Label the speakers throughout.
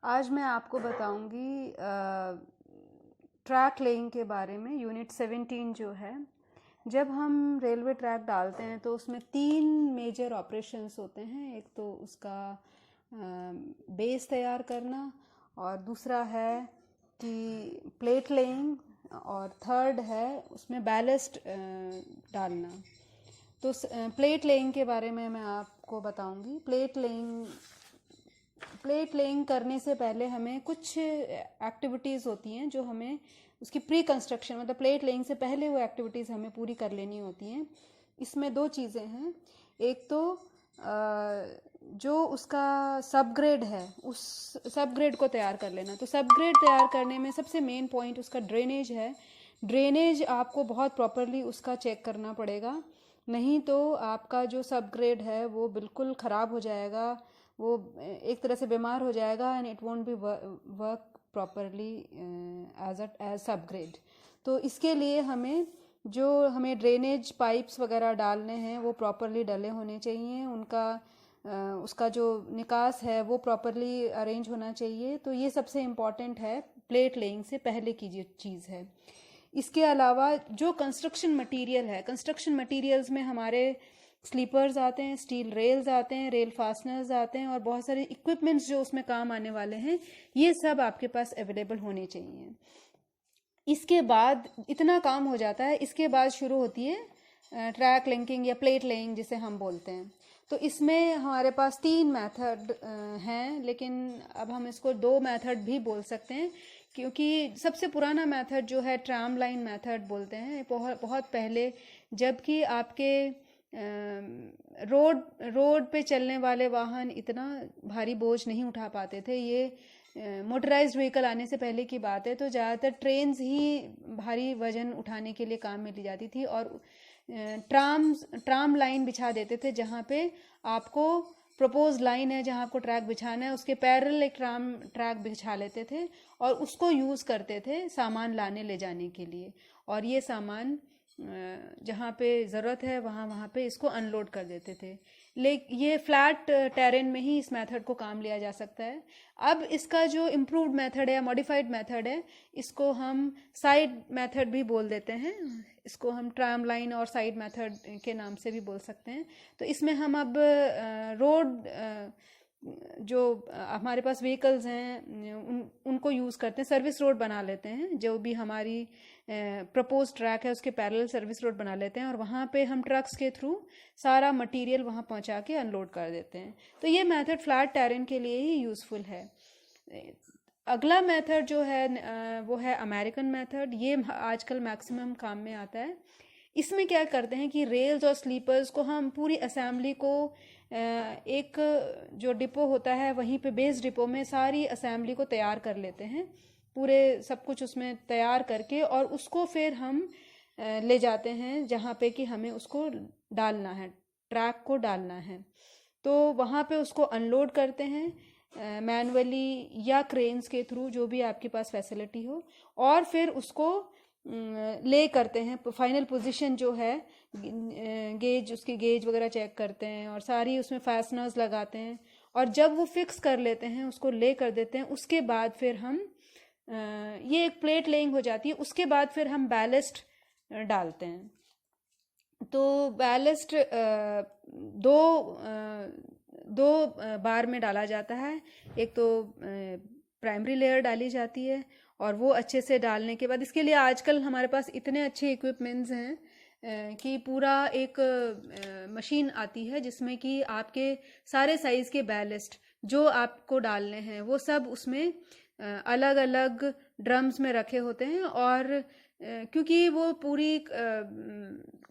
Speaker 1: आज मैं आपको बताऊंगी ट्रैक लेइंग के बारे में। यूनिट 17 जो है, जब हम रेलवे ट्रैक डालते हैं तो उसमें 3 मेजर ऑपरेशंस होते हैं। एक तो उसका बेस तैयार करना, और दूसरा है कि प्लेट लेइंग, और थर्ड है उसमें बैलेस्ट डालना। तो प्लेट लेइंग के बारे में मैं आपको बताऊंगी। प्लेट लेइंग करने से पहले हमें कुछ एक्टिविटीज़ होती हैं जो हमें उसकी प्री कंस्ट्रक्शन, मतलब प्लेट लेइंग से पहले वो एक्टिविटीज़ हमें पूरी कर लेनी होती हैं। इसमें 2 चीज़ें हैं। एक तो जो उसका सब ग्रेड है, उस सब ग्रेड को तैयार कर लेना। तो सब ग्रेड तैयार करने में सबसे मेन पॉइंट उसका ड्रेनेज है। ड्रेनेज आपको बहुत प्रॉपरली उसका चेक करना पड़ेगा, नहीं तो आपका जो सब ग्रेड है वो बिल्कुल ख़राब हो जाएगा, वो एक तरह से बीमार हो जाएगा, and it won't be work properly as sub grade. तो इसके लिए हमें ड्रेनेज पाइप्स वगैरह डालने हैं वो प्रॉपरली डले होने चाहिए। उसका जो निकास है वो प्रॉपरली अरेंज होना चाहिए। तो ये सबसे इम्पॉर्टेंट है, प्लेट लेइंग से पहले की जो चीज़ है। इसके अलावा जो कंस्ट्रक्शन मटेरियल है, कंस्ट्रक्शन मटेरियल्स में हमारे स्लीपर्स आते हैं, स्टील रेल्स आते हैं, रेल फास्टनर्स आते हैं, और बहुत सारे इक्विपमेंट्स जो उसमें काम आने वाले हैं, ये सब आपके पास अवेलेबल होने चाहिए। इसके बाद इतना काम हो जाता है। इसके बाद शुरू होती है ट्रैक लिंकिंग या प्लेट लेइंग जिसे हम बोलते हैं। तो इसमें हमारे पास 3 मेथड हैं, लेकिन अब हम इसको 2 मेथड भी बोल सकते हैं, क्योंकि सबसे पुराना मेथड जो है ट्राम लाइन मेथड बोलते हैं। बहुत बहुत पहले, जबकि आपके रोड पे चलने वाले वाहन इतना भारी बोझ नहीं उठा पाते थे। ये मोटराइज्ड व्हीकल आने से पहले की बात है। तो ज़्यादातर ट्रेन्स ही भारी वजन उठाने के लिए काम में ली जाती थी, और ट्राम लाइन बिछा देते थे, जहाँ पे आपको प्रपोज लाइन है, जहाँ आपको ट्रैक बिछाना है, उसके पैरेलल एक ट्रैक बिछा लेते थे, और उसको यूज़ करते थे सामान लाने ले जाने के लिए। और ये सामान जहाँ पे ज़रूरत है वहाँ पे इसको अनलोड कर देते थे। ये फ्लैट टेरेन में ही इस मेथड को काम लिया जा सकता है। अब इसका जो इम्प्रूव्ड मेथड है या मॉडिफाइड मेथड है, इसको हम साइड मेथड भी बोल देते हैं। इसको हम ट्राम लाइन और साइड मेथड के नाम से भी बोल सकते हैं। तो इसमें हम अब रोड जो हमारे पास व्हीकल्स हैं उनको यूज़ करते हैं, सर्विस रोड बना लेते हैं। जो भी हमारी प्रपोज ट्रैक है उसके पैरेलल सर्विस रोड बना लेते हैं, और वहाँ पे हम ट्रक्स के थ्रू सारा मटेरियल वहाँ पहुँचा के अनलोड कर देते हैं। तो ये मेथड फ्लैट टेरेन के लिए ही यूज़फुल है। अगला मेथड जो है वो है अमेरिकन मेथड। ये आजकल मैक्सिमम काम में आता है। इसमें क्या करते हैं कि रेल्स और स्लीपर्स को हम पूरी असेंबली को एक जो डिपो होता है वहीं पे बेस डिपो में सारी असेंबली को तैयार कर लेते हैं, पूरे सब कुछ उसमें तैयार करके, और उसको फिर हम ले जाते हैं जहाँ पे कि हमें उसको डालना है, ट्रैक को डालना है। तो वहाँ पे उसको अनलोड करते हैं मैनुअली या क्रेन्स के थ्रू, जो भी आपके पास फैसिलिटी हो, और फिर उसको ले करते हैं। फाइनल पोजीशन जो है, उसकी गेज वगैरह चेक करते हैं, और सारी उसमें फास्टनर्स लगाते हैं, और जब वो फिक्स कर लेते हैं उसको ले कर देते हैं। उसके बाद फिर हम ये एक प्लेट लेइंग हो जाती है। उसके बाद फिर हम बैलेस्ट डालते हैं। तो बैलेस्ट दो बार में डाला जाता है। एक तो प्राइमरी लेयर डाली जाती है, और वो अच्छे से डालने के बाद, इसके लिए आजकल हमारे पास इतने अच्छे इक्विपमेंट्स हैं कि पूरा एक मशीन आती है जिसमें कि आपके सारे साइज़ के बैलेस्ट जो आपको डालने हैं वो सब उसमें अलग अलग ड्रम्स में रखे होते हैं। और क्योंकि वो पूरी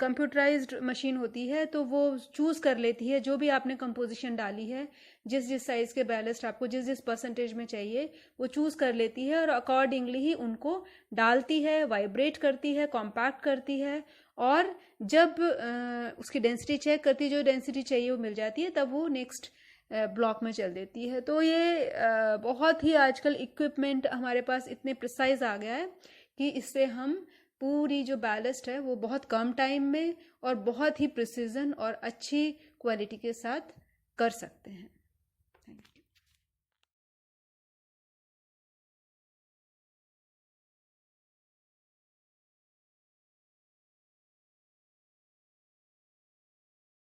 Speaker 1: कंप्यूटराइज्ड मशीन होती है, तो वो चूज़ कर लेती है जो भी आपने कंपोजिशन डाली है, जिस जिस साइज़ के बैलेस्ट आपको जिस जिस परसेंटेज में चाहिए, वो चूज़ कर लेती है, और अकॉर्डिंगली ही उनको डालती है, वाइब्रेट करती है, कॉम्पैक्ट करती है, और जब उसकी डेंसिटी चेक करती है, जो डेंसिटी चाहिए वो मिल जाती है, तब वो नेक्स्ट ब्लॉक में चल देती है। तो ये बहुत ही आजकल इक्विपमेंट हमारे पास इतने प्रिसाइज आ गया है कि इससे हम पूरी जो बैलेस्ट है वो बहुत कम टाइम में और बहुत ही प्रिसीजन और अच्छी क्वालिटी के साथ कर सकते हैं। Thank you.